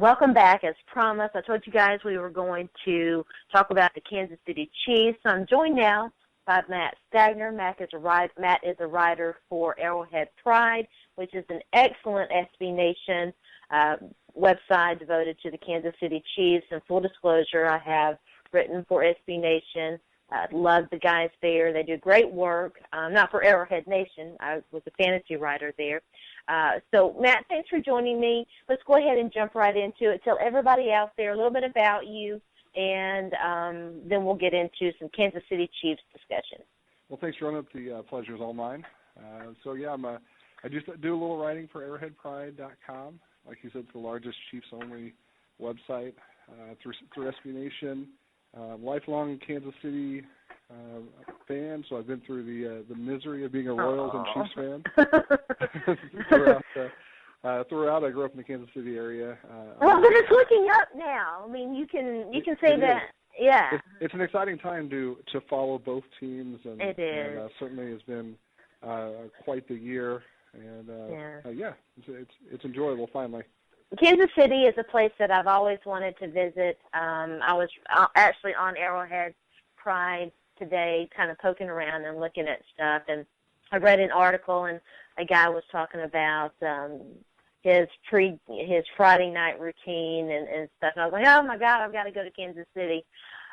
Welcome back. As promised, I told you guys we were going to talk about the Kansas City Chiefs. I'm joined now by Matt Stagner. Matt is a writer for Arrowhead Pride, which is an excellent SB Nation website devoted to the Kansas City Chiefs. And full disclosure, I have written for SB Nation. I love the guys there. They do great work. Not for Arrowhead Nation. I was a fantasy writer there. So, Matt, thanks for joining me. Let's go ahead and jump right into it. Tell everybody out there a little bit about you, and then we'll get into some Kansas City Chiefs discussion. Well, thanks, Sharona. The pleasure is all mine. I just do a little writing for ArrowheadPride.com. Like you said, it's the largest Chiefs-only website through SB Nation. Lifelong Kansas City fan, so I've been through the misery of being a Royals and Chiefs fan. Throughout, I grew up in the Kansas City area. Well, but it's looking up now. I mean, you can say that. Yeah. It's an exciting time to follow both teams, and it is. And, certainly has been quite the year, and it's enjoyable finally. Kansas City is a place that I've always wanted to visit. I was actually on Arrowhead Pride today, kind of poking around and looking at stuff, and I read an article, and a guy was talking about his Friday night routine and stuff. And I was like, oh my God, I've got to go to Kansas City.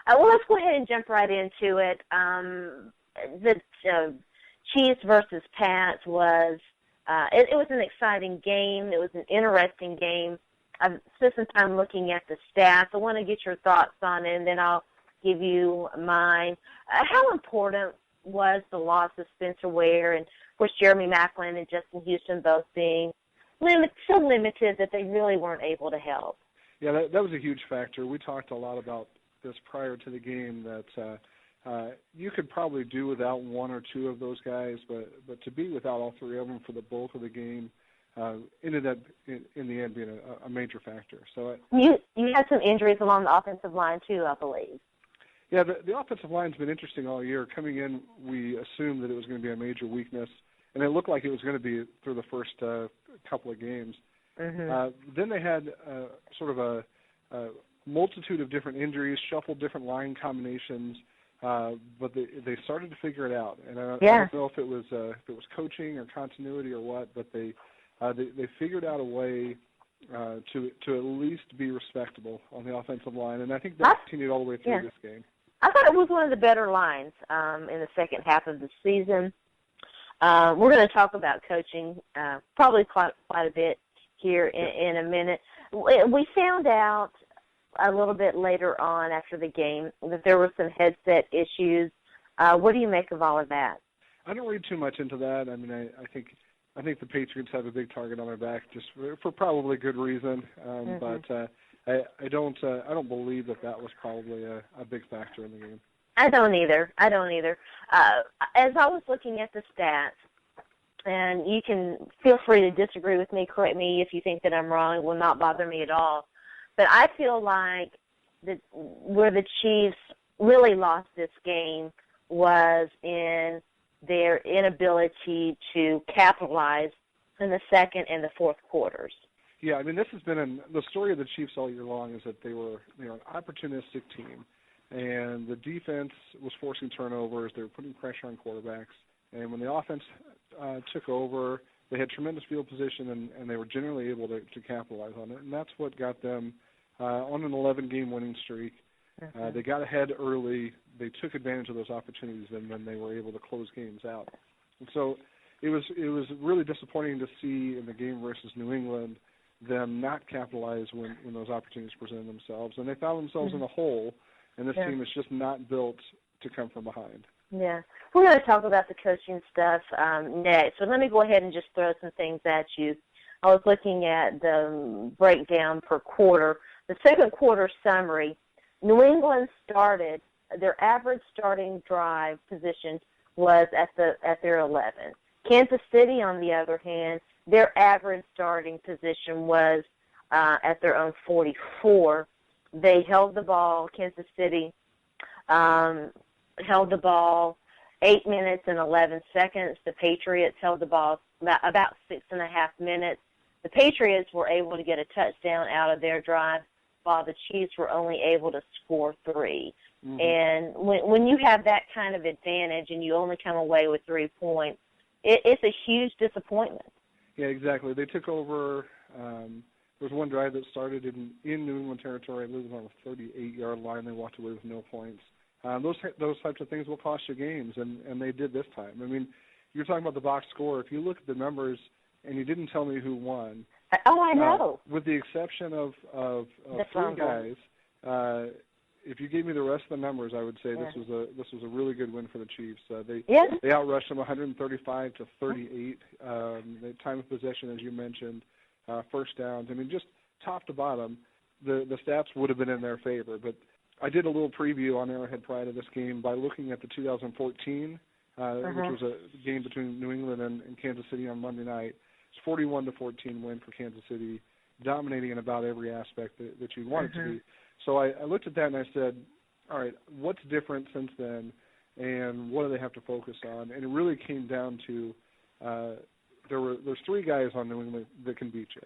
Well, let's go ahead and jump right into it. The Chiefs versus Pats was it was an exciting game. It was an interesting game. I've spent some time looking at the stats. I want to get your thoughts on it, and then I'll give you mine. How important was the loss of Spencer Ware and, of course, Jeremy Maclin and Justin Houston both being so limited that they really weren't able to help? Yeah, that was a huge factor. We talked a lot about this prior to the game, that you could probably do without one or two of those guys, but to be without all three of them for the bulk of the game ended up in the end being a major factor. So you had some injuries along the offensive line too, I believe. Yeah, the offensive line's been interesting all year. Coming in, we assumed that it was going to be a major weakness, and it looked like it was going to be through the first couple of games. Mm-hmm. Then they had sort of a multitude of different injuries, shuffled different line combinations, but they started to figure it out. And I don't know if it was coaching or continuity or what, but they figured out a way to at least be respectable on the offensive line, and I think that continued all the way through this game. I thought it was one of the better lines in the second half of the season. We're going to talk about coaching probably quite a bit here in a minute. We found out a little bit later on after the game that there were some headset issues. What do you make of all of that? I don't read too much into that. I mean, I think the Patriots have a big target on their back just for probably good reason. But I don't believe that was probably a big factor in the game. I don't either. As I was looking at the stats, and you can feel free to disagree with me, correct me if you think that I'm wrong. It will not bother me at all. But I feel like where the Chiefs really lost this game was in their inability to capitalize in the second and the fourth quarters. Yeah, I mean, this has been the story of the Chiefs all year long is that they were an opportunistic team, and the defense was forcing turnovers. They were putting pressure on quarterbacks, and when the offense took over, they had tremendous field position, and they were generally able to capitalize on it, and that's what got them on an 11-game winning streak. They got ahead early. They took advantage of those opportunities, and then they were able to close games out. And so it was really disappointing to see in the game versus New England them not capitalize when those opportunities presented themselves. And they found themselves in a hole, and this team is just not built to come from behind. Yeah. We're going to talk about the coaching stuff next, so let me go ahead and just throw some things at you. I was looking at the breakdown per quarter. The second quarter summary, New England started, their average starting drive position was at their 11. Kansas City, on the other hand, their average starting position was at their own 44. They held the ball, Kansas City held the ball 8 minutes and 11 seconds. The Patriots held the ball about 6.5 minutes. the Patriots were able to get a touchdown out of their drive, while the Chiefs were only able to score 3. Mm-hmm. And when you have that kind of advantage and you only come away with 3 points, it's a huge disappointment. Yeah, exactly. They took over. There was one drive that started in New England territory. I believe it was on a 38-yard line. They walked away with no points. Those types of things will cost you games, and they did this time. I mean, you're talking about the box score. If you look at the numbers, and you didn't tell me who won. Oh, I know. With the exception of the 3 guys, if you gave me the rest of the numbers, I would say this was a really good win for the Chiefs. They outrushed them 135 to 38. The time of possession, as you mentioned, first downs. I mean, just top to bottom, the stats would have been in their favor. But I did a little preview on Arrowhead prior to this game by looking at the 2014, which was a game between New England and Kansas City on Monday night. It's 41-14 win for Kansas City, dominating in about every aspect that you want it to be. So I looked at that and I said, all right, what's different since then, and what do they have to focus on? And it really came down to there's 3 guys on New England that can beat you.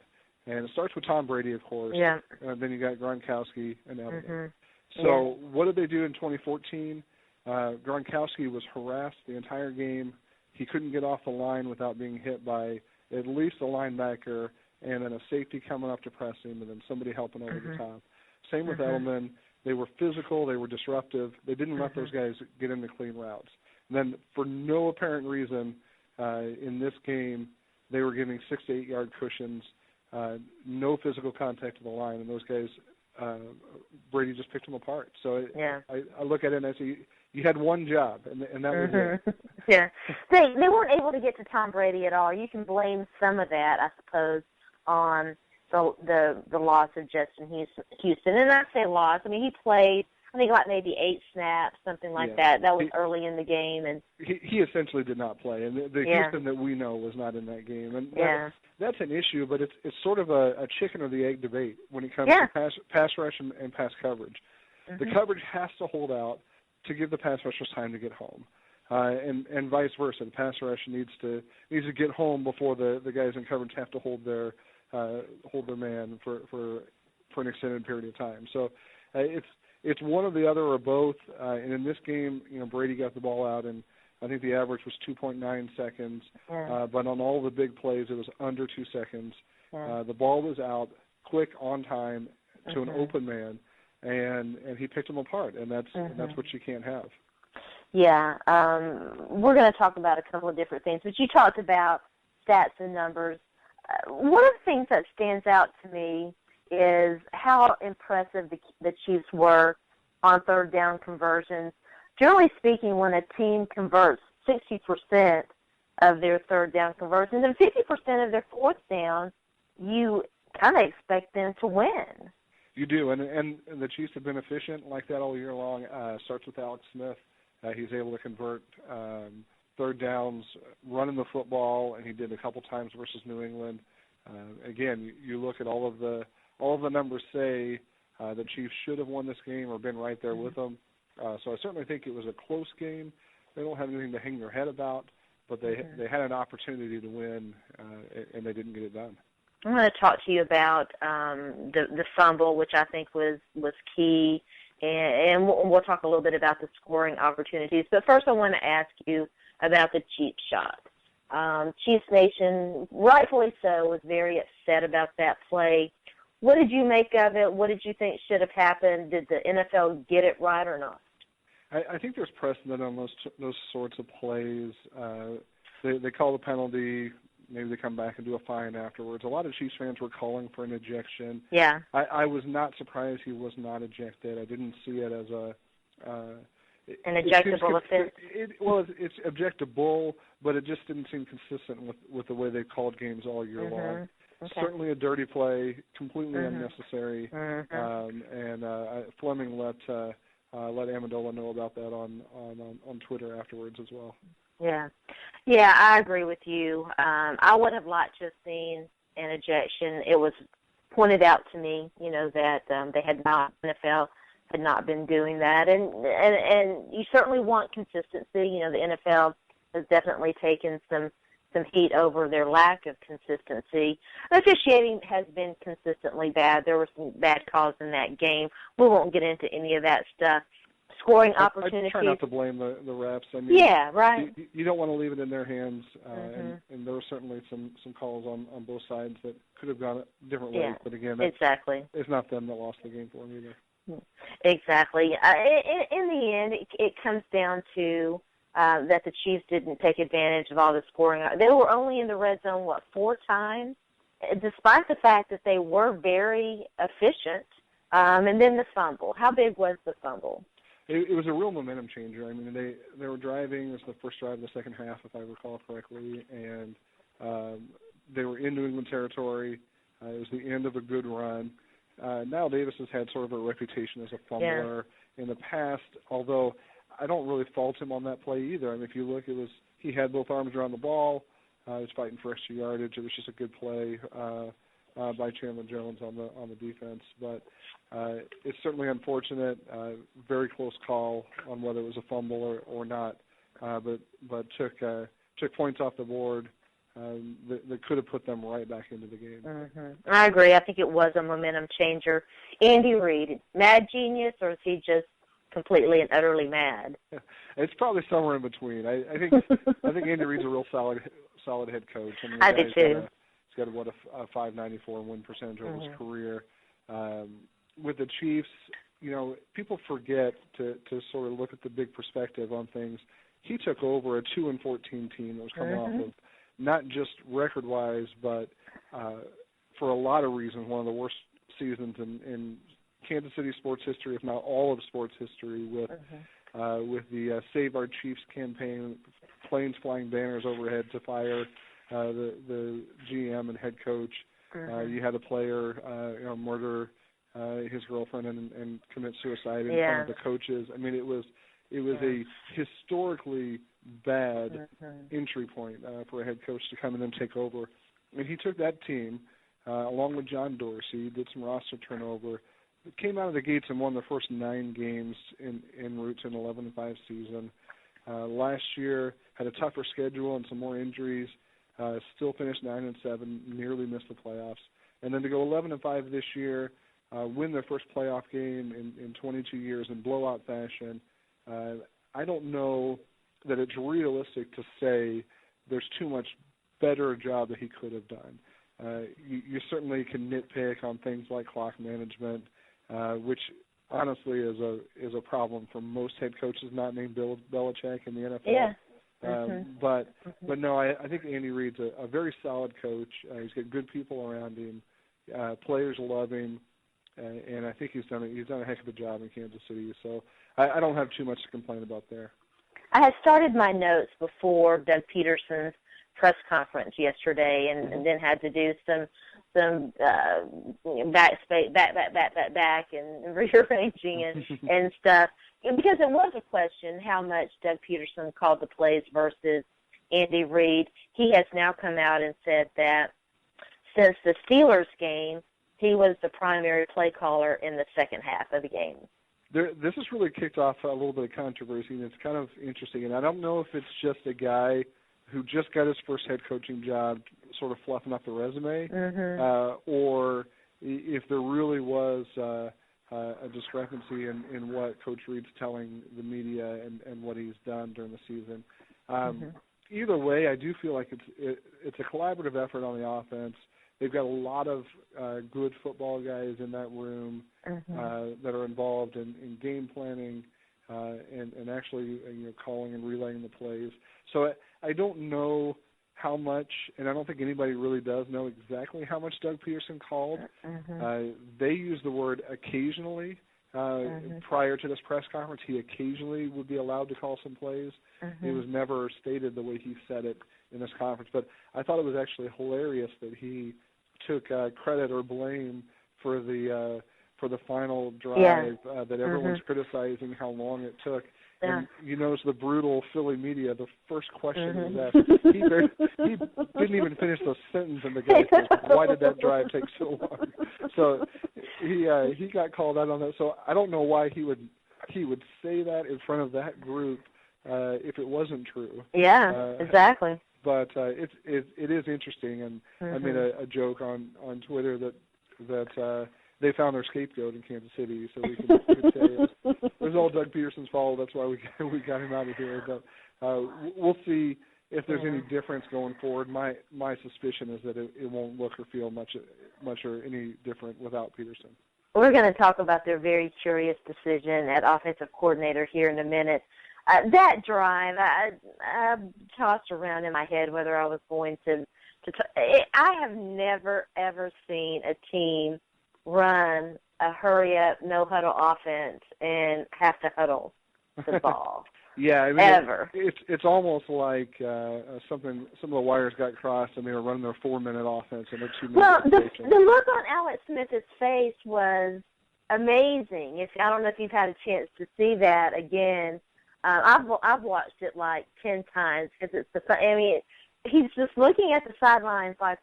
And it starts with Tom Brady, of course. Yeah. And then you got Gronkowski and Edelman. So what did they do in 2014? Gronkowski was harassed the entire game. He couldn't get off the line without being hit by at least a linebacker and then a safety coming up to press him and then somebody helping over the top. Same with Edelman. They were physical. They were disruptive. They didn't let those guys get into clean routes. And then for no apparent reason in this game, they were giving 6 to 8 yard cushions, no physical contact to the line, and those guys, Brady just picked them apart. So I look at it and I say, you had one job, and that was it. Yeah. They weren't able to get to Tom Brady at all. You can blame some of that, I suppose, on the loss of Justin Houston. And I say loss. I mean, he played, I think, like maybe 8 snaps, something like that. That was early in the game. And he essentially did not play. And the Houston that we know was not in that game. And that's an issue, but it's sort of a chicken or the egg debate when it comes to pass rush and pass coverage. The coverage has to hold out to give the pass rushers time to get home, and vice versa. The pass rush needs to get home before the guys in coverage have to hold their man for an extended period of time. So it's one or the other or both. And in this game, Brady got the ball out, and I think the average was 2.9 seconds. But on all the big plays, it was under 2 seconds. The ball was out quick, on time, to an open man. And he picked them apart, and that's what you can't have. Yeah, we're going to talk about a couple of different things, but you talked about stats and numbers. One of the things that stands out to me is how impressive the Chiefs were on third down conversions. Generally speaking, when a team converts 60% of their third down conversions and 50% of their fourth down, you kind of expect them to win. You do, and the Chiefs have been efficient like that all year long. Starts with Alex Smith. He's able to convert third downs, running the football, and he did a couple times versus New England. Again, you look at all of the numbers say the Chiefs should have won this game or been right there with them. So I certainly think it was a close game. They don't have anything to hang their head about, but they had an opportunity to win, and they didn't get it done. I'm going to talk to you about the fumble, which I think was key, and we'll talk a little bit about the scoring opportunities. But first I want to ask you about the cheap shot. Chiefs Nation, rightfully so, was very upset about that play. What did you make of it? What did you think should have happened? Did the NFL get it right or not? I think there's precedent on those sorts of plays. They call the penalty. Maybe they come back and do a fine afterwards. A lot of Chiefs fans were calling for an ejection. Yeah. I was not surprised he was not ejected. I didn't see it as an ejectable offense. It's ejectable, but it just didn't seem consistent with the way they called games all year long. Okay. Certainly a dirty play, completely unnecessary. And Fleming let Amendola know about that on Twitter afterwards as well. Yeah, I agree with you. I would have liked to have seen an ejection. It was pointed out to me, that NFL had not been doing that, and you certainly want consistency. The NFL has definitely taken some some heat over their lack of consistency. Officiating has been consistently bad. There were some bad calls in that game. We won't get into any of that stuff. Scoring opportunities. I try not to blame the refs. I mean, yeah, right. You don't want to leave it in their hands, and there were certainly some calls on both sides that could have gone different ways. But again, exactly. It's not them that lost the game for them either. Exactly. In the end, it comes down to that the Chiefs didn't take advantage of all the scoring. They were only in the red zone, 4 times, despite the fact that they were very efficient. And then the fumble. How big was the fumble? It was a real momentum changer. I mean, they were driving. It was the first drive of the second half, if I recall correctly, and they were in New England territory. It was the end of a good run. Now Davis has had sort of a reputation as a fumbler in the past, although I don't really fault him on that play either. I mean, if you look, he had both arms around the ball. He was fighting for extra yardage. It was just a good play by Chandler Jones on the defense, but it's certainly unfortunate. Very close call on whether it was a fumble or not, but took points off the board that could have put them right back into the game. I agree. I think it was a momentum changer. Andy Reid, mad genius, or is he just completely and utterly mad? It's probably somewhere in between. I think Andy Reid's a real solid head coach. I mean, I do too. He's got a 594 win percentage over his career. With the Chiefs, people forget to sort of look at the big perspective on things. He took over a 2-14 team that was coming off of not just record-wise, but for a lot of reasons, one of the worst seasons in Kansas City sports history, if not all of sports history, with the Save Our Chiefs campaign, planes flying banners overhead to fire the GM and head coach. You had a player murder his girlfriend and commit suicide in front of the coaches. I mean, it was a historically bad entry point for a head coach to come in and take over. And he took that team, along with John Dorsey, did some roster turnover, came out of the gates and won the first 9 games en route to an 11-5 season. Last year had a tougher schedule and some more injuries. Still finished 9-7, nearly missed the playoffs. And then to go 11-5 this year, win their first playoff game in 22 years in blowout fashion. I don't know that it's realistic to say there's too much better job that he could have done. You certainly can nitpick on things like clock management, which honestly is a problem for most head coaches not named Bill Belichick in the NFL. Yeah. But no, I think Andy Reid's a very solid coach. He's got good people around him. Players love him, and I think he's done a heck of a job in Kansas City. So I don't have too much to complain about there. I had started my notes before Doug Peterson's press conference yesterday, and then had to do some back and rearranging and stuff, because it was a question how much Doug Peterson called the plays versus Andy Reid. He has now come out and said that since the Steelers game, he was the primary play caller in the second half of the game. This has really kicked off a little bit of controversy, and it's kind of interesting. And I don't know if it's just a guy who just got his first head coaching job sort of fluffing up the resume, or if there really was a discrepancy in what Coach Reid's telling the media and what he's done during the season. Either way, I do feel like it's a collaborative effort on the offense. They've got a lot of good football guys in that room that are involved in game planning and actually calling and relaying the plays. So I don't know how much, and I don't think anybody really does know exactly how much Doug Peterson called. They use the word occasionally. Prior to this press conference, he occasionally would be allowed to call some plays. It was never stated the way he said it in this conference. But I thought it was actually hilarious that he took credit or blame for the final drive that everyone's criticizing how long it took. And you notice the brutal Philly media, the first question was asked. He didn't even finish the sentence, and the guy said, "Why did that drive take so long?" So he got called out on that. So I don't know why he would say that in front of that group if it wasn't true. Yeah, exactly. but it is interesting, and I made a joke on Twitter that they found their scapegoat in Kansas City, so we could say it was all Doug Peterson's fault. That's why we got him out of here. But we'll see if there's any difference going forward. My suspicion is that it won't look or feel much or any different without Peterson. We're going to talk about their very curious decision at offensive coordinator here in a minute. That drive, I tossed around in my head whether I was going to I have never, ever seen a team run a hurry-up, no-huddle offense and have to huddle the ball. Yeah, I mean, ever. It's almost like some of the wires got crossed and they were running their 4-minute offense and their 2-minute. Well, the look on Alex Smith's face was amazing. I don't know if you've had a chance to see that again. I've watched it like 10 times because he's just looking at the sidelines like,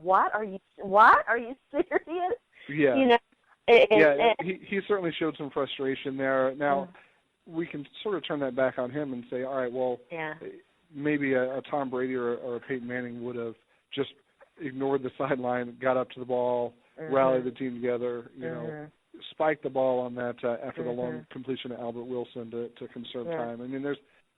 what are you serious? Yeah. You know. He certainly showed some frustration there. Now, we can sort of turn that back on him and say, all right, well, maybe a Tom Brady or a Peyton Manning would have just ignored the sideline, got up to the ball, rallied the team together, you know, spiked the ball on that after the long completion to Albert Wilson to conserve time. I mean,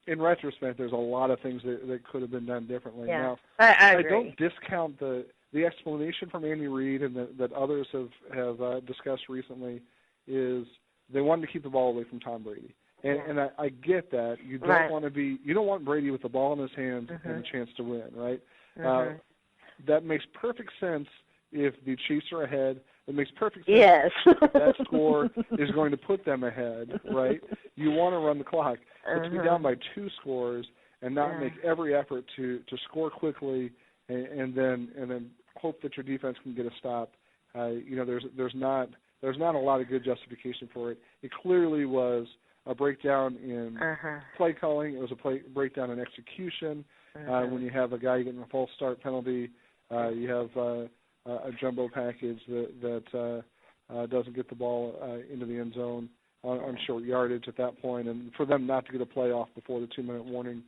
in retrospect, there's a lot of things that could have been done differently. Yeah. Now, I don't discount the explanation from Andy Reid and that others have discussed recently is they wanted to keep the ball away from Tom Brady. And I get that. You don't want Brady with the ball in his hands and a chance to win, right? That makes perfect sense if the Chiefs are ahead. It makes perfect sense if that score is going to put them ahead, right? You want to run the clock. But to be down by 2 scores and not make every effort to score quickly and then hope that your defense can get a stop, there's not a lot of good justification for it. It clearly was a breakdown in play calling. It was a breakdown in execution. When you have a guy getting a false start penalty, you have a jumbo package that doesn't get the ball into the end zone on short yardage at that point, and for them not to get a playoff before the 2-minute warning.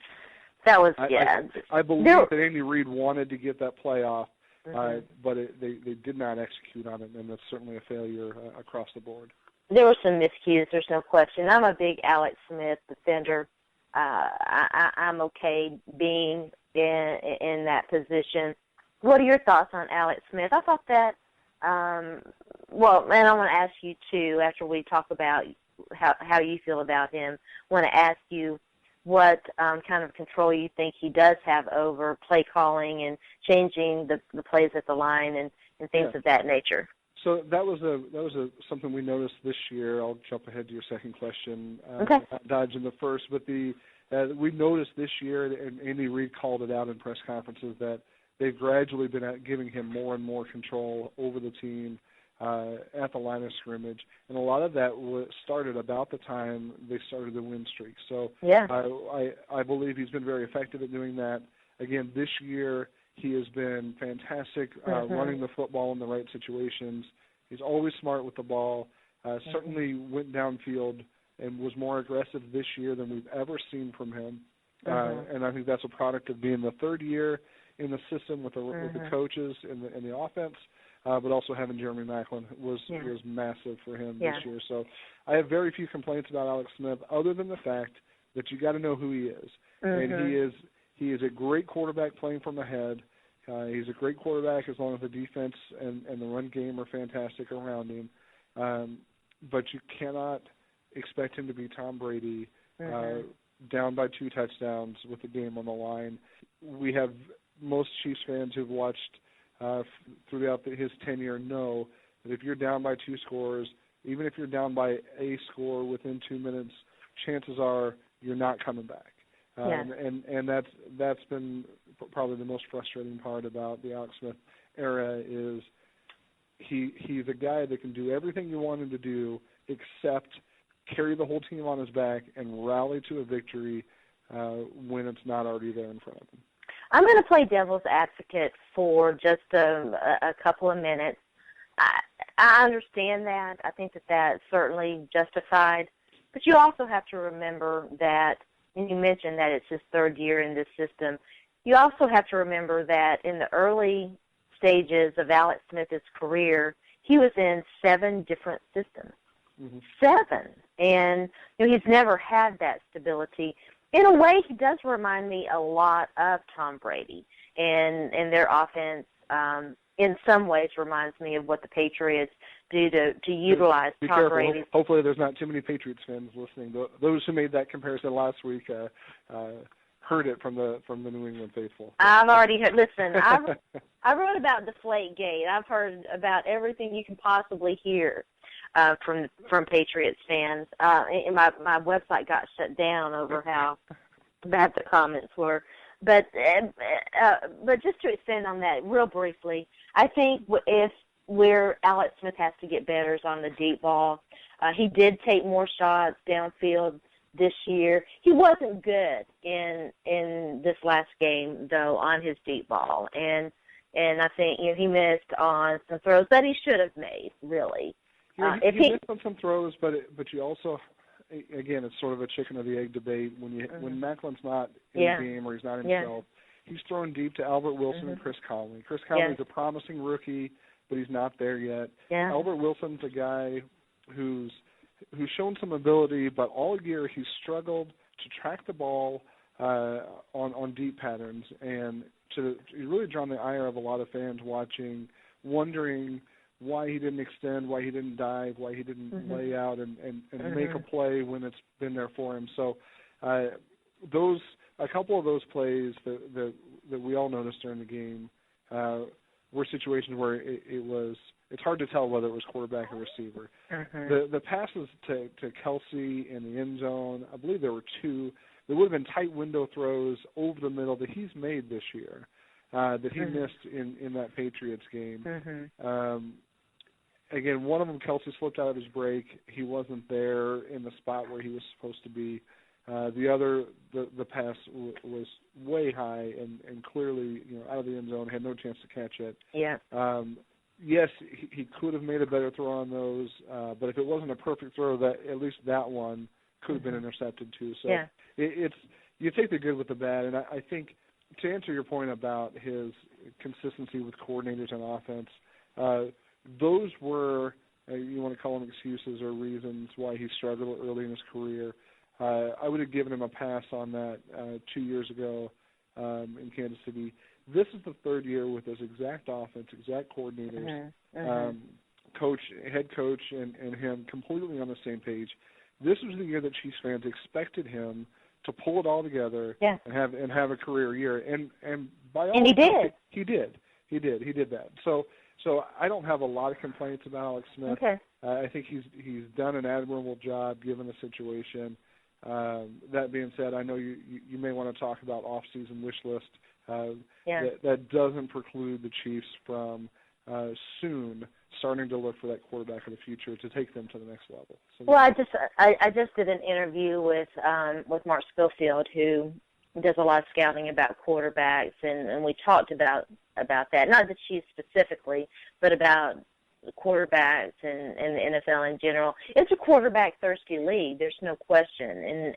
That was I believe that Andy Reid wanted to get that playoff, but they did not execute on it, and that's certainly a failure across the board. There were some miscues, there's no question. I'm a big Alex Smith defender. I'm okay being in that position. What are your thoughts on Alex Smith? I thought that, and I want to ask you, too, after we talk about how you feel about him, I want to ask you what kind of control you think he does have over play calling and changing the plays at the line and things of that nature. So that was something we noticed this year. I'll jump ahead to your second question. Dodging the first, but we noticed this year, and Andy Reid called it out in press conferences, that they've gradually been giving him more and more control over the team at the line of scrimmage, and a lot of that started about the time they started the win streak. So I believe he's been very effective at doing that. Again, this year he has been fantastic running the football in the right situations. He's always smart with the ball. Certainly went downfield and was more aggressive this year than we've ever seen from him. And I think that's a product of being the third year in the system with the coaches and the offense, but also having Jeremy Maclin was massive for him this year. So I have very few complaints about Alex Smith, other than the fact that you got to know who he is, and he is a great quarterback playing from ahead. He's a great quarterback as long as the defense and the run game are fantastic around him. But you cannot expect him to be Tom Brady down by 2 touchdowns with the game on the line. We have most Chiefs fans who've watched throughout his tenure know that if you're down by 2 scores, even if you're down by a score within 2 minutes, chances are you're not coming back. And that's been probably the most frustrating part about the Alex Smith era is he's a guy that can do everything you want him to do except carry the whole team on his back and rally to a victory when it's not already there in front of him. I'm going to play devil's advocate for just a couple of minutes. I understand that. I think that that's certainly justified. But you also have to remember that, and you mentioned that it's his third year in this system, you also have to remember that in the early stages of Alex Smith's career, he was in 7 different systems. 7. And he's never had that stability. In a way, he does remind me a lot of Tom Brady. And their offense, in some ways, reminds me of what the Patriots do to utilize Be Tom careful. Brady. Hopefully there's not too many Patriots fans listening. Those who made that comparison last week heard it from the New England faithful. I've already heard. Listen, I wrote about Deflategate. I've heard about everything you can possibly hear from Patriots fans. And my website got shut down over how bad the comments were. But just to extend on that real briefly, I think if where Alex Smith has to get better is on the deep ball. He did take more shots downfield this year. He wasn't good in this last game though on his deep ball, and I think he missed on some throws that he should have made. Really, he missed on some throws, but you also, again, it's sort of a chicken or the egg debate. When Macklin's not in the game or he's not himself, he's thrown deep to Albert Wilson and Chris Conley. Chris Conley's a promising rookie, but he's not there yet. Albert Wilson's a guy who's shown some ability, but all year he's struggled to track the ball on deep patterns, and he's really drawn the ire of a lot of fans watching, wondering why he didn't extend, why he didn't dive, why he didn't lay out and make a play when it's been there for him. So a couple of those plays that we all noticed during the game were situations where it's hard to tell whether it was quarterback or receiver. The passes to Kelsey in the end zone, I believe there were 2. There would have been tight window throws over the middle that he's made this year that he missed in that Patriots game. Again, one of them, Kelsey slipped out of his break. He wasn't there in the spot where he was supposed to be. The other, the pass was way high and clearly, out of the end zone, had no chance to catch it. Yes, he could have made a better throw on those, but if it wasn't a perfect throw, at least that one could have been intercepted too. So it's you take the good with the bad, and I think to answer your point about his consistency with coordinators on offense, those were, you want to call them excuses or reasons why he struggled early in his career. I would have given him a pass on that 2 years ago in Kansas City. This is the 3rd year with his exact offense, exact coordinators, head coach, and him completely on the same page. This was the year that Chiefs fans expected him to pull it all together and have a career year, and by all he did. He did that. So I don't have a lot of complaints about Alex Smith. I think he's done an admirable job given the situation. That being said, I know you may want to talk about off-season wish list. That doesn't preclude the Chiefs from soon starting to look for that quarterback of the future to take them to the next level. So, well, I just did an interview with Mark Schofield, who does a lot of scouting about quarterbacks, and we talked about that, not the Chiefs specifically, but about quarterbacks and the NFL in general. It's a quarterback-thirsty league. There's no question,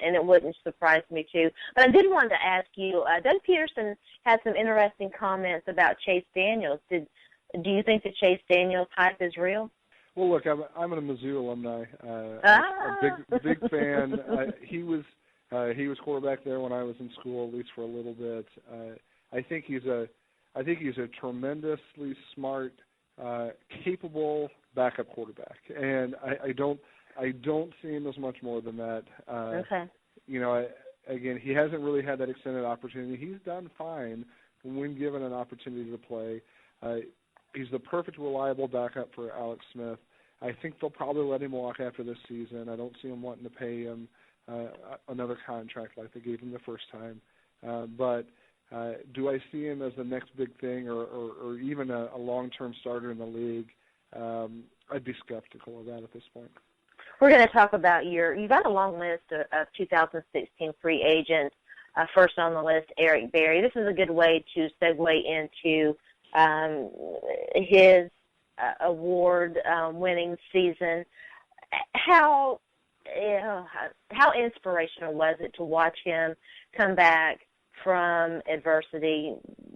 and it wouldn't surprise me too. But I did want to ask you, Doug Peterson had some interesting comments about Chase Daniels. Do you think that Chase Daniels' hype is real? Well, look, I'm a Mizzou alumni, a big fan. He was quarterback there when I was in school, at least for a little bit. I think he's a tremendously smart, capable backup quarterback, and I don't see him as much more than that. Again, he hasn't really had that extended opportunity. He's done fine when given an opportunity to play. He's the perfect, reliable backup for Alex Smith. I think they'll probably let him walk after this season. I don't see him wanting to pay him another contract like they gave him the first time. But do I see him as the next big thing or even a long-term starter in the league? I'd be skeptical of that at this point. We're going to talk about you've got a long list of 2016 free agents. First on the list, Eric Berry. This is a good way to segue into his award-winning season. How inspirational was it to watch him come back from adversity,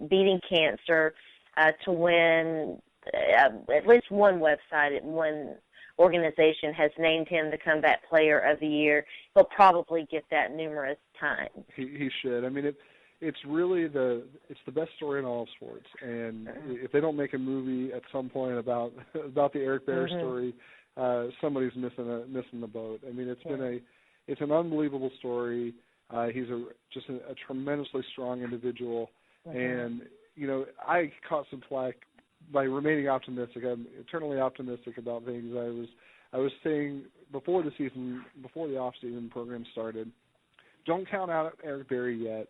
beating cancer, to win at least one website, one organization has named him the Comeback Player of the Year. He'll probably get that numerous times. He should. I mean, it's really the best story in all of sports. And if they don't make a movie at some point about the Eric Berry story, somebody's missing the boat. I mean, it's an unbelievable story. He's just a tremendously strong individual, and I caught some flack by remaining optimistic. I'm eternally optimistic about things. I was saying before the off-season program started, don't count out Eric Berry yet.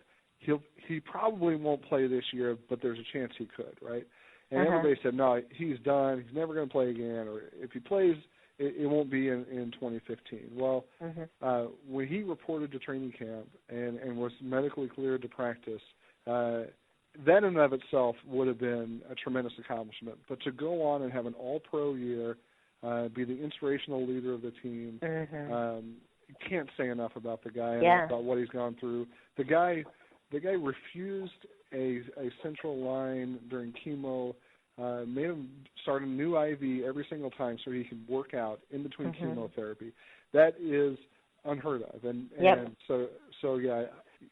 He probably won't play this year, but there's a chance he could, right? And everybody said, no, he's done. He's never going to play again, or if he plays, it won't be in 2015. Well, when he reported to training camp and was medically cleared to practice, that in and of itself would have been a tremendous accomplishment. But to go on and have an all-pro year, be the inspirational leader of the team, you can't say enough about the guy and about what he's gone through. The guy refused a central line during chemo, made him start a new IV every single time so he could work out in between chemotherapy. That is unheard of. And so yeah,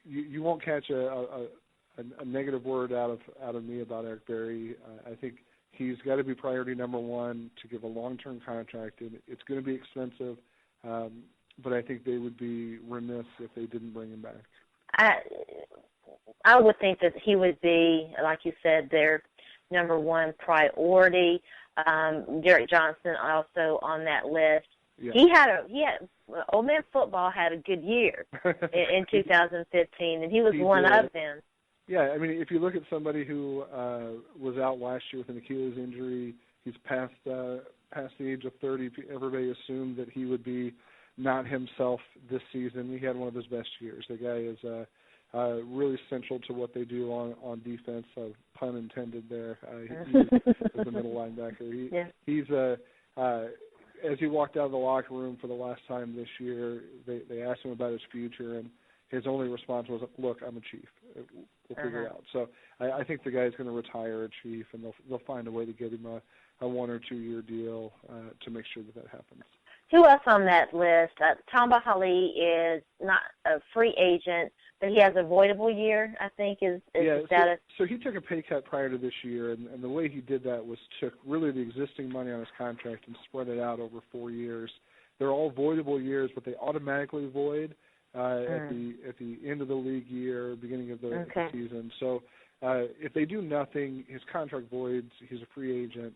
you won't catch a negative word out of me about Eric Berry. I think he's got to be priority number one to give a long-term contract, and it's going to be expensive, but I think they would be remiss if they didn't bring him back. I would think that he would be, like you said, their number one priority. Derek Johnson also on that list. Yeah. Ole Miss football had a good year in 2015, and he was one of them. Yeah, I mean, if you look at somebody who was out last year with an Achilles injury, he's past the age of 30. Everybody assumed that he would be not himself this season. He had one of his best years. The guy is really central to what they do on defense. Pun intended there. He's the middle linebacker. He's as he walked out of the locker room for the last time this year, they asked him about his future, and his only response was, "Look, I'm a chief. We'll figure it out." So I think the guy's going to retire a chief, and they'll find a way to get him a 1 or 2 year deal to make sure that happens. Who else on that list? Tamba Hali is not a free agent, but he has a voidable year, I think, is the status. So he took a pay cut prior to this year, and the way he did that was took really the existing money on his contract and spread it out over 4 years. They're all voidable years, but they automatically void at the end of the league year, beginning of the season. So if they do nothing, his contract voids. He's a free agent.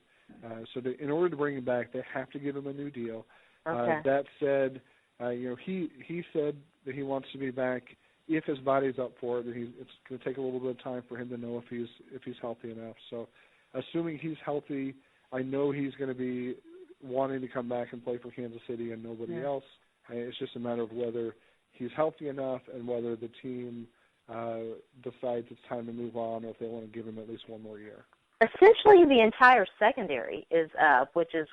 So in order to bring him back, they have to give him a new deal. That said, he said that he wants to be back if his body's up for it. It's going to take a little bit of time for him to know if he's healthy enough. So, assuming he's healthy, I know he's going to be wanting to come back and play for Kansas City and nobody else. It's just a matter of whether he's healthy enough and whether the team decides it's time to move on, or if they want to give him at least 1 more year. Essentially, the entire secondary is up, which is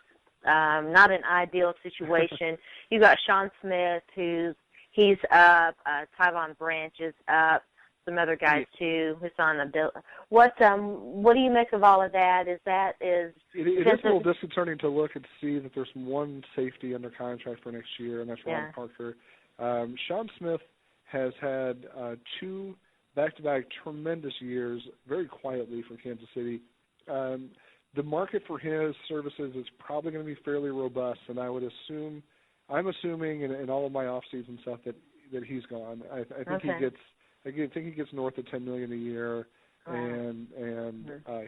not an ideal situation. You got Sean Smith, he's up. Tyvon Branch is up. Some other guys too. Who's on the bill? What do you make of all of that? It is a little disconcerting to look and see that there's one safety under contract for next year, and that's Ron Parker. Sean Smith has had 2 back-to-back tremendous years, very quietly for Kansas City. The market for his services is probably going to be fairly robust, and I'm assuming in all of my off-season stuff that he's gone. I think he gets north of $10 million a year, and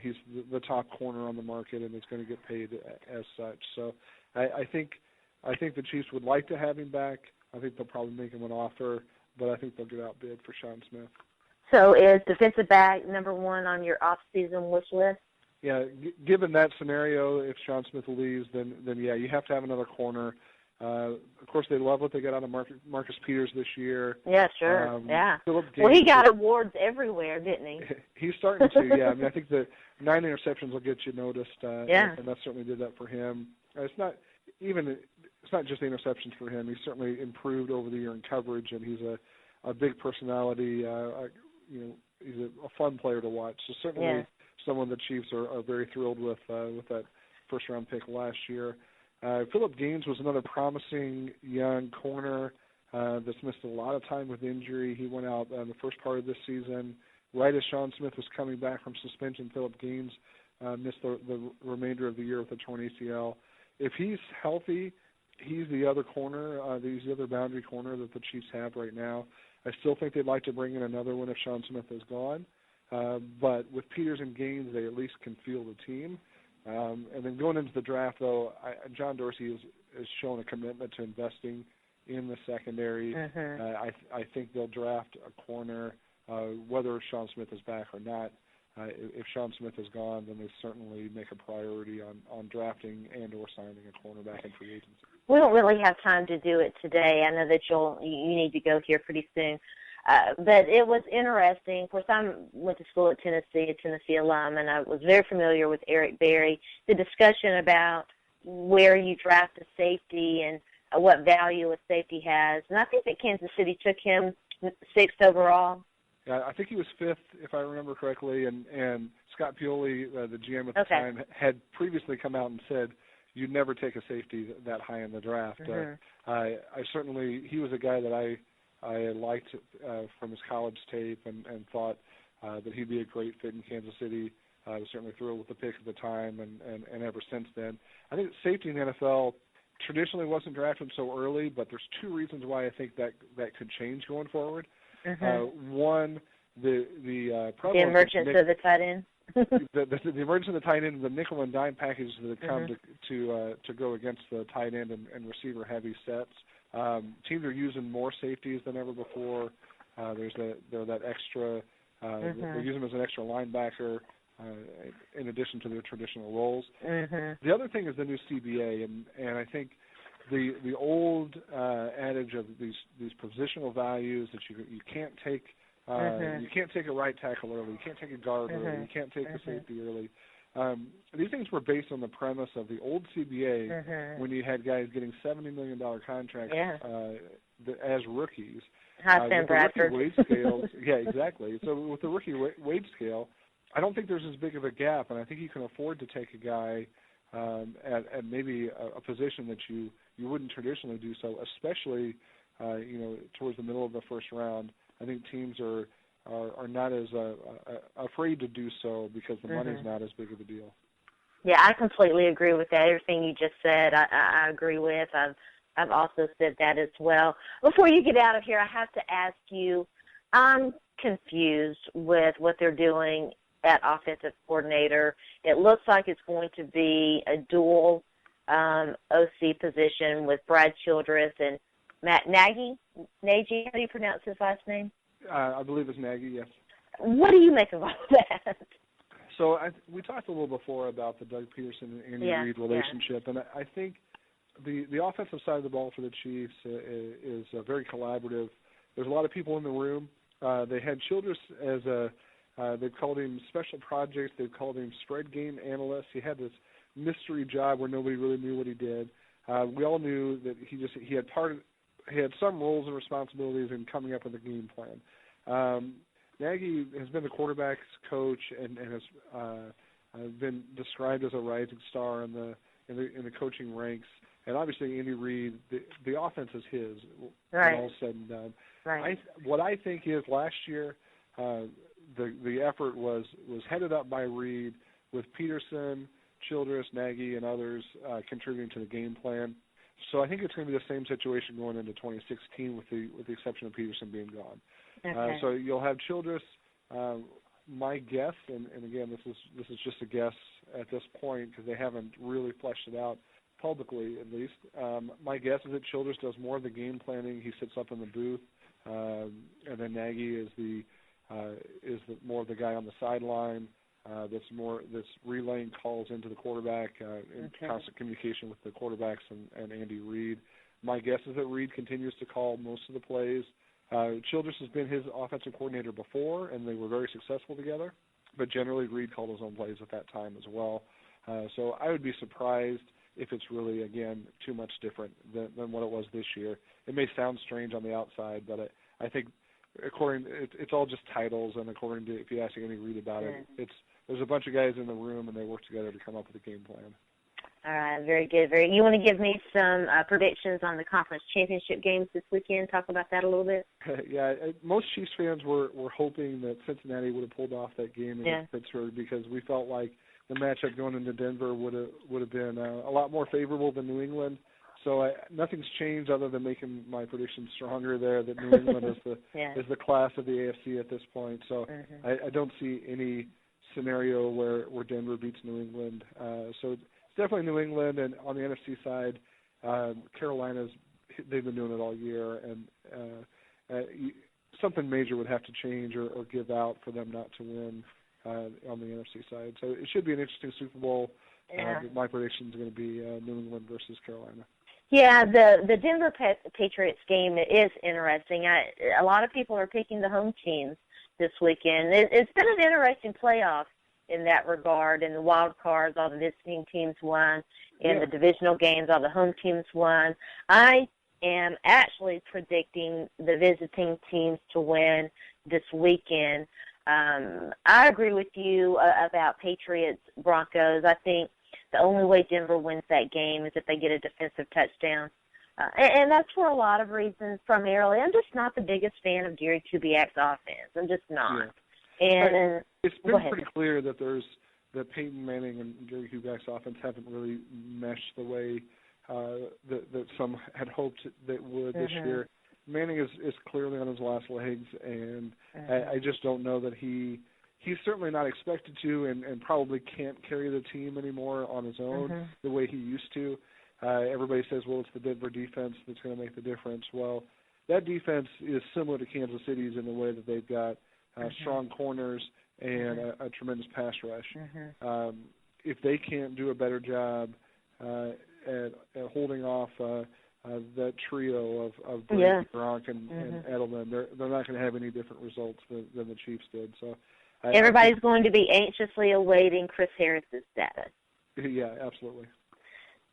he's the top corner on the market, and is going to get paid as such. So I think the Chiefs would like to have him back. I think they'll probably make him an offer, but I think they'll get outbid for Sean Smith. So is defensive back number 1 on your off-season wish list? Yeah, given that scenario, if Sean Smith leaves, then yeah, you have to have another corner. Of course, they love what they got out of Marcus Peters this year. Yeah, sure. Well, he got awards everywhere, didn't he? He's starting to. Yeah, I mean, I think the 9 interceptions will get you noticed. And that certainly did that for him. It's not just the interceptions for him. He's certainly improved over the year in coverage, and he's a big personality. he's a fun player to watch. So certainly someone the Chiefs are very thrilled with that first-round pick last year. Phillip Gaines was another promising young corner that's missed a lot of time with injury. He went out in the first part of this season. Right as Sean Smith was coming back from suspension, Phillip Gaines missed the remainder of the year with a torn ACL. If he's healthy, he's the other corner. He's the other boundary corner that the Chiefs have right now. I still think they'd like to bring in another one if Sean Smith is gone. But with Peters and Gaines, they at least can field the team. And then going into the draft, though, John Dorsey has shown a commitment to investing in the secondary. I think they'll draft a corner, whether Sean Smith is back or not. If Sean Smith is gone, then they certainly make a priority on drafting and or signing a cornerback in free agency. We don't really have time to do it today. I know that you need to go here pretty soon. But it was interesting. Of course, I went to school at Tennessee, a Tennessee alum, and I was very familiar with Eric Berry. The discussion about where you draft a safety and what value a safety has. And I think that Kansas City took him 6th overall. Yeah, I think he was 5th, if I remember correctly, and Scott Pioli, the GM at the time, had previously come out and said you'd never take a safety that high in the draft. I certainly, he was a guy that I liked from his college tape and thought that he'd be a great fit in Kansas City. I was certainly thrilled with the pick at the time and ever since then. I think safety in the NFL traditionally wasn't drafted so early, but there's 2 reasons why I think that could change going forward. One, the emergence of the tight end. the emergence of the tight end, the nickel and dime packages that have come to go against the tight end and receiver heavy sets. Teams are using more safeties than ever before. There's that extra. They use them as an extra linebacker in addition to their traditional roles. The other thing is the new CBA, and I think the old adage of these positional values that you can't take you can't take a right tackle early, you can't take a guard early, you can't take a safety early. These things were based on the premise of the old CBA when you had guys getting $70 million contracts as rookies. Hassan Bradford. Wage scales, exactly. So with the rookie wage scale, I don't think there's as big of a gap, and I think you can afford to take a guy at maybe a position that you wouldn't traditionally do so, especially towards the middle of the first round. I think teams are not as afraid to do so because the money's not as big of a deal. Yeah, I completely agree with that. Everything you just said, I agree with. I've also said that as well. Before you get out of here, I have to ask you, I'm confused with what they're doing at offensive coordinator. It looks like it's going to be a dual OC position with Brad Childress and Matt Nagy. Nagy, how do you pronounce his last name? I believe it's Nagy, yes. What do you make of all that? So we talked a little before about the Doug Peterson and Andy Reid relationship, and I think the offensive side of the ball for the Chiefs is very collaborative. There's a lot of people in the room. They had Childress as they've called him special projects. They've called him spread game analyst. He had this mystery job where nobody really knew what he did. We all knew that he had some roles and responsibilities in coming up with a game plan. Nagy has been the quarterback's coach and has been described as a rising star in the coaching ranks. And obviously, Andy Reid, the offense is his. Right. All said and done. Right. What I think is last year, the effort was headed up by Reid with Peterson, Childress, Nagy, and others contributing to the game plan. So I think it's going to be the same situation going into 2016 with the exception of Peterson being gone. Okay. So you'll have Childress. My guess, and again, this is just a guess at this point because they haven't really fleshed it out publicly, at least. My guess is that Childress does more of the game planning. He sits up in the booth, and then Nagy is more of the guy on the sideline. That's relaying calls into the quarterback in constant communication with the quarterbacks and Andy Reid. My guess is that Reid continues to call most of the plays. Childress has been his offensive coordinator before, and they were very successful together. But generally, Reid called his own plays at that time as well. So I would be surprised if it's really, again, too much different than what it was this year. It may sound strange on the outside, but I think it's all just titles, and according to, if you ask any read about it, there's a bunch of guys in the room, and they work together to come up with a game plan. All right, very good. You want to give me some predictions on the conference championship games this weekend? Talk about that a little bit. Yeah, most Chiefs fans were hoping that Cincinnati would have pulled off that game against Pittsburgh, because we felt like the matchup going into Denver would have been a lot more favorable than New England. So nothing's changed other than making my predictions stronger there, that New England is the class of the AFC at this point. So I don't see any scenario where Denver beats New England. So it's definitely New England. And on the NFC side, Carolina's, they've been doing it all year, and something major would have to change or give out for them not to win on the NFC side. So it should be an interesting Super Bowl. My prediction is going to be New England versus Carolina. Yeah, the Denver Patriots game is interesting. A lot of people are picking the home teams this weekend. It's been an interesting playoff in that regard. In the wild cards, all the visiting teams won. In the divisional games, all the home teams won. I am actually predicting the visiting teams to win this weekend. I agree with you about Patriots-Broncos. I think the only way Denver wins that game is if they get a defensive touchdown. And that's for a lot of reasons. Primarily, I'm just not the biggest fan of Gary Kubiak's offense. I'm just not. Yeah. And it's been pretty clear that Peyton Manning and Gary Kubiak's offense haven't really meshed the way that some had hoped that would this year. Manning is clearly on his last legs, and I just don't know that he's certainly not expected to, and probably can't carry the team anymore on his own the way he used to. Everybody says, well, it's the Denver defense that's going to make the difference. Well, that defense is similar to Kansas City's in the way that they've got strong corners and a tremendous pass rush. If they can't do a better job at holding off that trio of Brady, Gronk, and Edelman, they're not going to have any different results than the Chiefs did. So everybody's going to be anxiously awaiting Chris Harris's status. Yeah, absolutely.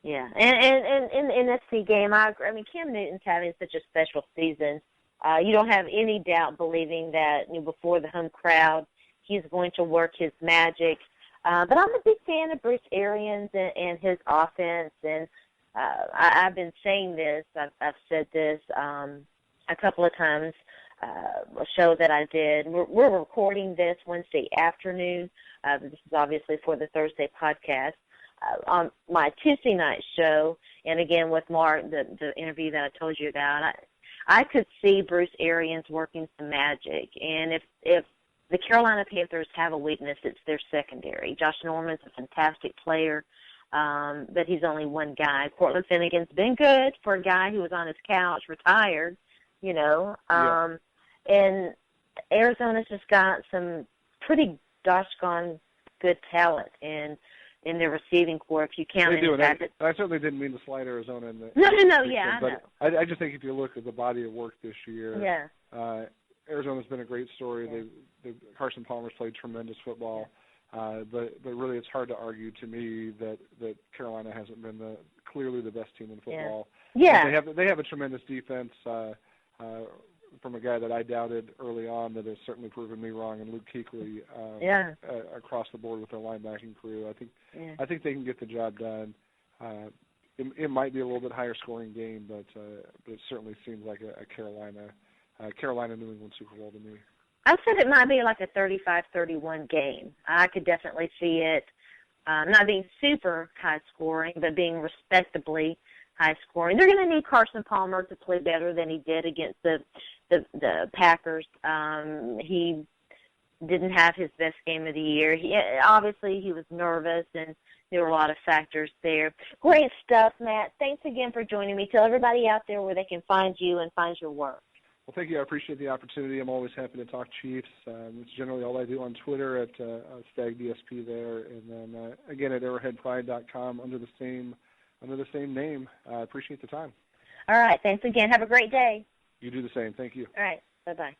Yeah, and in the NFC game, I mean, Cam Newton's having such a special season. You don't have any doubt believing that before the home crowd, he's going to work his magic. But I'm a big fan of Bruce Arians and his offense, and I've been saying this. I've said this a couple of times. A show that I did. We're recording this Wednesday afternoon. This is obviously for the Thursday podcast. On my Tuesday night show, and again with Mark, the interview that I told you about, I could see Bruce Arians working some magic. And if the Carolina Panthers have a weakness, it's their secondary. Josh Norman's a fantastic player, but he's only one guy. Cortland Finnegan's been good for a guy who was on his couch, retired, and Arizona's just got some pretty doggone good talent in their receiving corps, if you count they do, in fact. I certainly didn't mean to slide Arizona in the No, yeah, but I know. I just think if you look at the body of work this year, Arizona's been a great story. Carson Palmer's played tremendous football, but really it's hard to argue to me that Carolina hasn't been clearly the best team in football. Yeah. They have a tremendous defense from a guy that I doubted early on that has certainly proven me wrong, and Luke Kuechly across the board with their linebacking crew. I think they can get the job done. It might be a little bit higher scoring game, but it certainly seems like a Carolina New England Super Bowl to me. I said it might be like a 35-31 game. I could definitely see it not being super high scoring, but being respectably high scoring. They're going to need Carson Palmer to play better than he did against the Packers. He didn't have his best game of the year. Obviously he was nervous, and there were a lot of factors there. Great stuff, Matt. Thanks again for joining me. Tell everybody out there where they can find you and find your work. Well, thank you. I appreciate the opportunity. I'm always happy to talk Chiefs. It's generally all I do on Twitter at StagDSP there, and then again at arrowheadpride.com under the same name. I appreciate the time. All right. Thanks again. Have a great day. You do the same. Thank you. All right. Bye-bye.